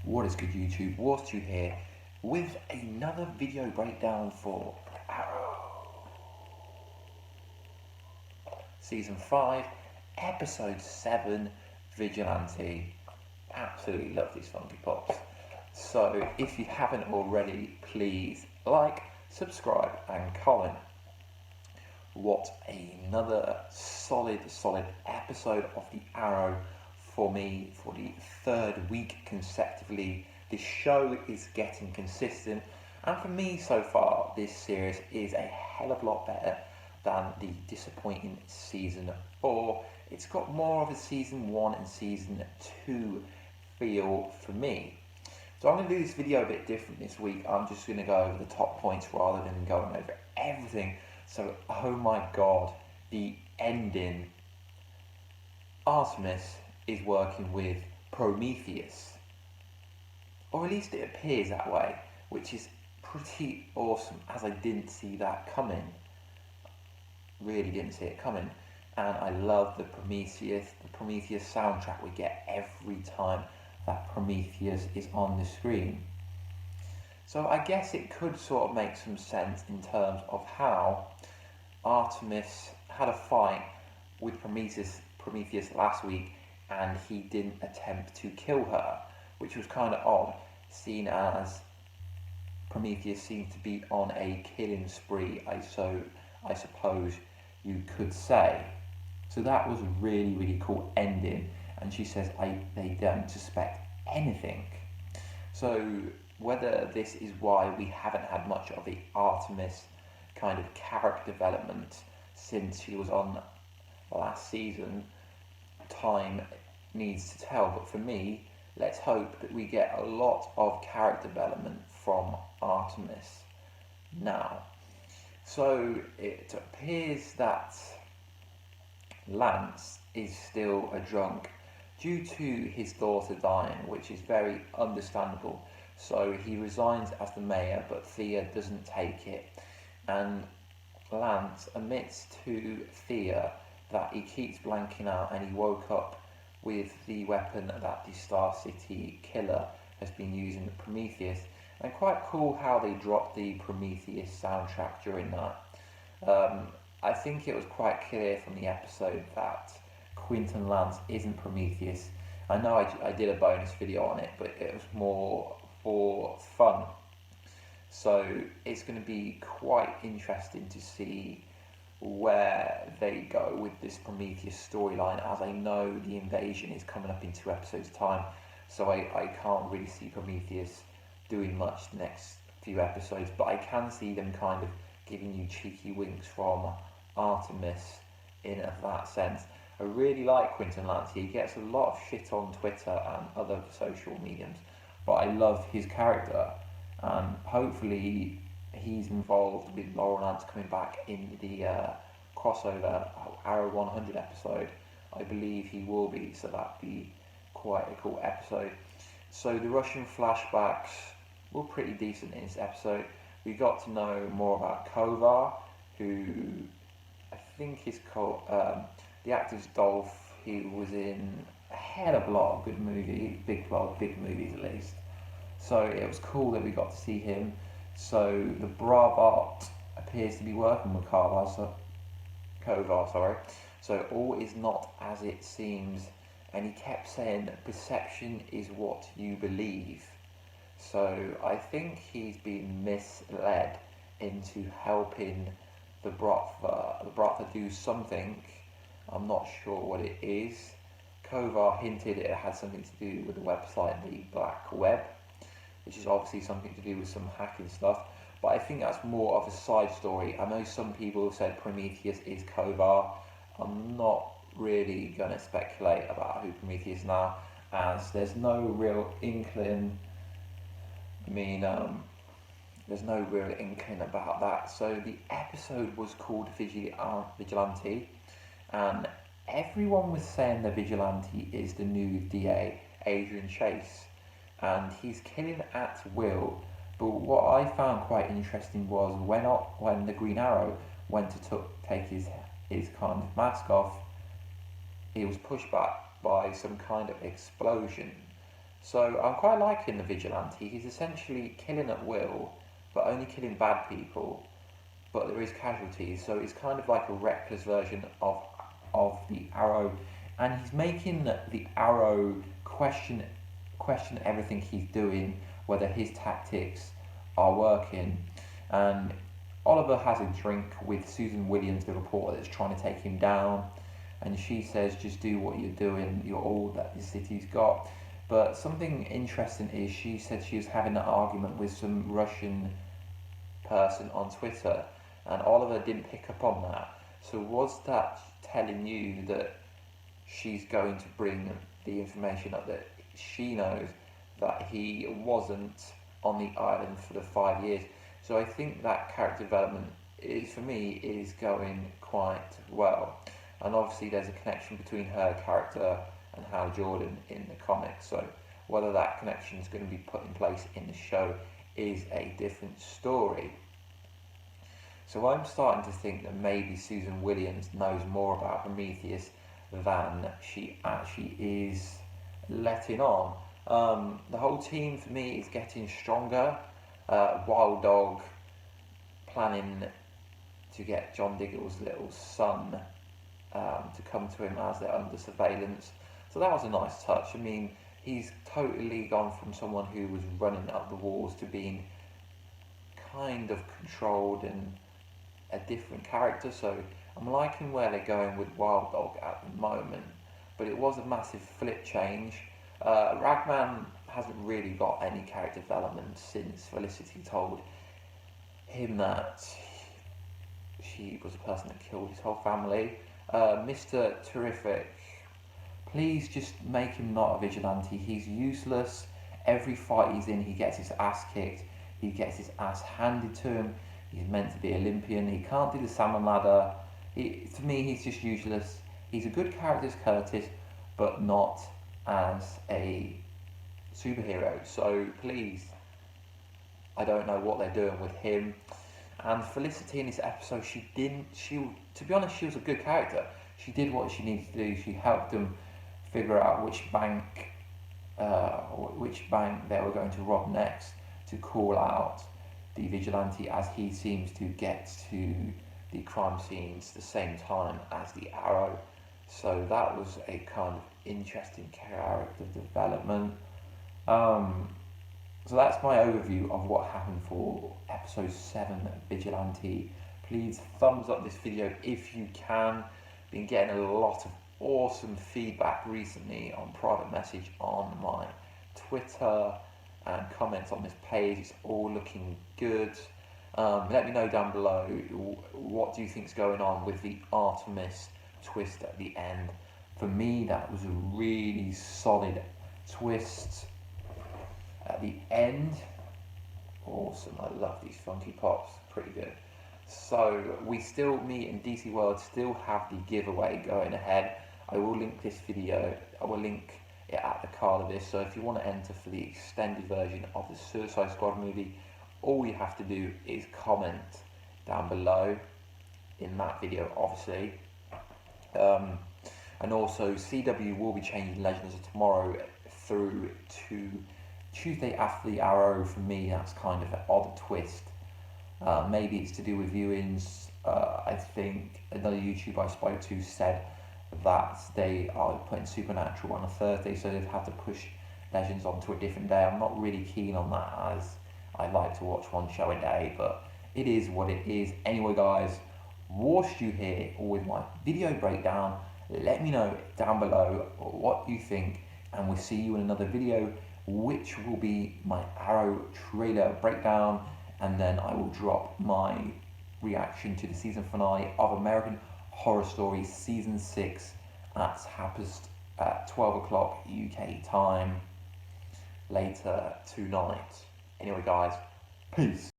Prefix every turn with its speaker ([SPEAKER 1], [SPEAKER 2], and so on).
[SPEAKER 1] What is good, YouTube? Warstu here with another video breakdown for Arrow. Season 5, Episode 7, Vigilante. Absolutely love these funky pops. So if you haven't already, please like, subscribe and comment. What another solid episode of the Arrow for me for the third week consecutively. This show is getting consistent, and for me so far this series is a hell of a lot better than the disappointing season 4. It's got more of a season 1 and season 2 feel for me. So I'm going to do this video a bit different this week. I'm just going to go over the top points rather than going over everything. So, oh my god, the ending. Artemis is working with Prometheus, or at least it appears that way, which is pretty awesome, as I didn't see that coming. Really didn't see it coming. And I love the Prometheus soundtrack we get every time that Prometheus is on the screen. So I guess it could sort of make some sense in terms of how Artemis had a fight with Prometheus last week, and he didn't attempt to kill her, which was kind of odd, seeing as Prometheus seemed to be on a killing spree, I suppose you could say. So that was a really cool ending, and she says they don't suspect anything. So whether this is why we haven't had much of the Artemis kind of character development since she was on last season, time needs to tell. But for me, let's hope that we get a lot of character development from Artemis now. So it appears that Lance is still a drunk due to his daughter dying, which is very understandable. So he resigns as the mayor, but Thea doesn't take it, and Lance admits to Thea that he keeps blanking out and he woke up with the weapon that the Star City killer has been using, the Prometheus. And quite cool how they dropped the Prometheus soundtrack during that. I think it was quite clear from the episode that Quentin Lance isn't Prometheus. I know I did a bonus video on it, but it was more for fun. So it's going to be quite interesting to see where they go with this Prometheus storyline, as I know the invasion is coming up in 2 episodes time, so I can't really see Prometheus doing much the next few episodes, but I can see them kind of giving you cheeky winks from Artemis in that sense. I really like Quentin Lance. He gets a lot of shit on Twitter and other social mediums, but I love his character, and hopefully he's involved with Laurel Lance coming back in the crossover Arrow 100 episode. I believe he will be, so that'd be quite a cool episode. So the Russian flashbacks were pretty decent in this episode. We got to know more about Kovar, who I think is called, the actor's Dolph. He was in a hell of a lot of good movies, big movies at least. So it was cool that we got to see him. So the Bravart appears to be working with Kovar, so all is not as it seems, and he kept saying that perception is what you believe. So I think he's been misled into helping the Bratva do something. I'm not sure what it is. Kovar hinted it had something to do with the website, the Black Web, which is obviously something to do with some hacking stuff, but I think that's more of a side story. I know some people have said Prometheus is Kovar. I'm not really going to speculate about who Prometheus is now, as there's no real inkling. There's no real inkling about that. So the episode was called Vigilante, and everyone was saying the Vigilante is the new DA, Adrian Chase, and he's killing at will. But what I found quite interesting was when the Green Arrow went to take his kind of mask off, he was pushed back by some kind of explosion. So I'm quite liking the Vigilante. He's essentially killing at will, but only killing bad people. But there is casualties, so it's kind of like a reckless version of the Arrow, and he's making the Arrow question everything he's doing, whether his tactics are working. And Oliver has a drink with Susan Williams, the reporter that's trying to take him down, and she says, just do what you're doing, you're all that the city's got. But something interesting is she said she was having an argument with some Russian person on Twitter, and Oliver didn't pick up on that. So was that telling you that she's going to bring the information up, that she knows that he wasn't on the island for the 5 years? So I think that character development is, for me, is going quite well. And obviously there's a connection between her character and Hal Jordan in the comics. So whether that connection is going to be put in place in the show is a different story. So I'm starting to think that maybe Susan Williams knows more about Prometheus than she actually is letting on. The whole team for me is getting stronger. Wild Dog planning to get John Diggle's little son to come to him as they're under surveillance. So that was a nice touch. I mean, he's totally gone from someone who was running up the walls to being kind of controlled and a different character. So I'm liking where they're going with Wild Dog at the moment, but it was a massive flip change. Ragman hasn't really got any character development since Felicity told him that she was the person that killed his whole family. Mr. Terrific, please just make him not a vigilante. He's useless. Every fight he's in, he gets his ass kicked. He gets his ass handed to him. He's meant to be Olympian. He can't do the salmon ladder. To me, he's just useless. He's a good character as Curtis, but not as a superhero. So please, I don't know what they're doing with him. And Felicity in this episode, to be honest, she was a good character. She did what she needed to do. She helped them figure out which bank they were going to rob next, to call out the vigilante, as he seems to get to the crime scenes the same time as the Arrow. So that was a kind of interesting character development. So that's my overview of what happened for episode 7 Vigilante. Please thumbs up this video if you can. Been getting a lot of awesome feedback recently on private message on my Twitter and comments on this page. It's all looking good. Let me know down below, what do you think's going on with the Artemis twist at the end. For me, that was a really solid twist at the end. Awesome. I love these funky pops. Pretty good. So me and DC World still have the giveaway going ahead. I will link this video. I will link it at the card of this. So if you want to enter for the extended version of the Suicide Squad movie, all you have to do is comment down below in that video, obviously. And also, CW will be changing Legends of Tomorrow through to Tuesday after the Arrow. For me, that's kind of an odd twist. Maybe it's to do with viewings. I think another YouTuber I spoke to said that they are putting Supernatural on a Thursday, so they've had to push Legends onto a different day. I'm not really keen on that, as I like to watch one show a day, but it is what it is. Anyway, guys, Warstu here with my video breakdown. Let me know down below what you think, and we'll see you in another video, which will be my Arrow trailer breakdown, and then I will drop my reaction to the season finale of American Horror Story Season 6 at 12 o'clock UK time later tonight. Anyway, guys, peace.